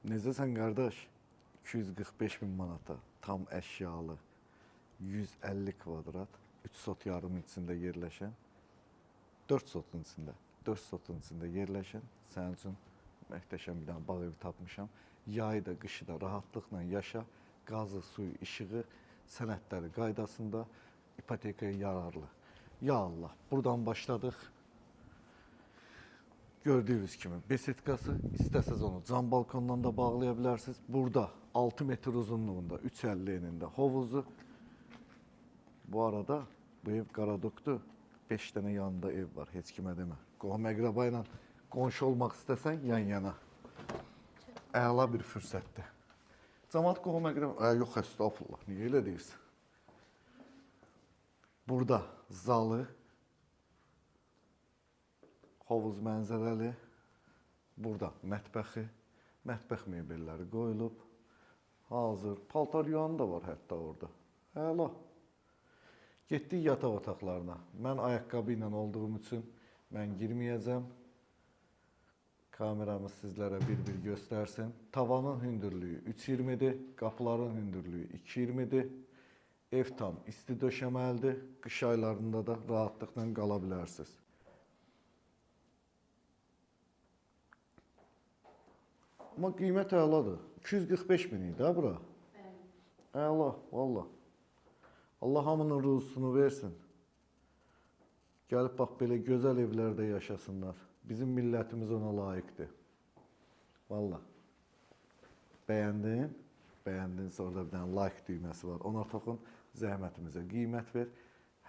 Necəsən qardaş? 245 min manata tam əşyalı 150 kvadrat 3 sot yarımın içində yerləşən 4 sotun içində yerləşən sənin üçün möhtəşəm bir dənə bağ evi tapmışam. Yayı da, qışı da rahatlıqla yaşa. Qazı, suyu, işığı, sənədləri qaydasında ipotekaya yararlı. Ya Allah, buradan başladıq. Gördüyünüz kimi besetkası, istəsəz onu cam balkondan da bağlaya bilərsiniz. Burada 6 metr uzunluğunda, 3.50 enində hovuzu. Bu arada bu ev Qaradokdur. 5 dənə yanında ev var, heç kimə demə. Qohum əqraba ilə qonşu olmaq istəsən yan-yana. Əla bir fürsətdir. Cəmaət qohum əqraba, yox əstəğfurullah, niyə elə deyirsən? Burada zalı, hovuz mənzərəli, burada mətbəxi, mətbəx mebelləri qoyulub, hazır, paltar yuanı da var hətta orada. Əla. Getdik yataq otaqlarına. Mən ayaqqabı ilə olduğum üçün mən girməyəcəm. Kameramız sizlərə bir-bir göstərsin. Tavanın hündürlüyü 3.20-dir, qapıların hündürlüyü 2.20-dir. Ev tam isti döşəməlidir. Qış aylarında da rahatlıqla qala bilərsiniz. Amma qiymət əladır. 245 min idi ha bura. Əla, valla. Allah hamının ruzusunu versin. Gəlib bax belə gözəl evlərdə yaşasınlar. Bizim millətimiz ona layiqdir. Valla. Bəyəndin? Bəyəndinsə orada bir dənə like düyməsi var. Ona toxun, zəhmətimizə qiymət ver.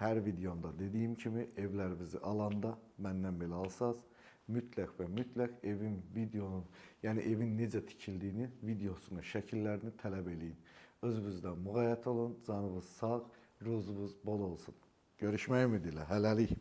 Hər videomda dediyim kimi evlərinizi alanda məndən belə alsaz, mütləq və mütləq evin videonun, yəni evin necə tikildiyini, videosunu, şəkillərini tələb eləyin. Özünüzdən müğayyət olun, canınız sağ, ruzunuz bol olsun. Görüşmək ümidilə, hələlik.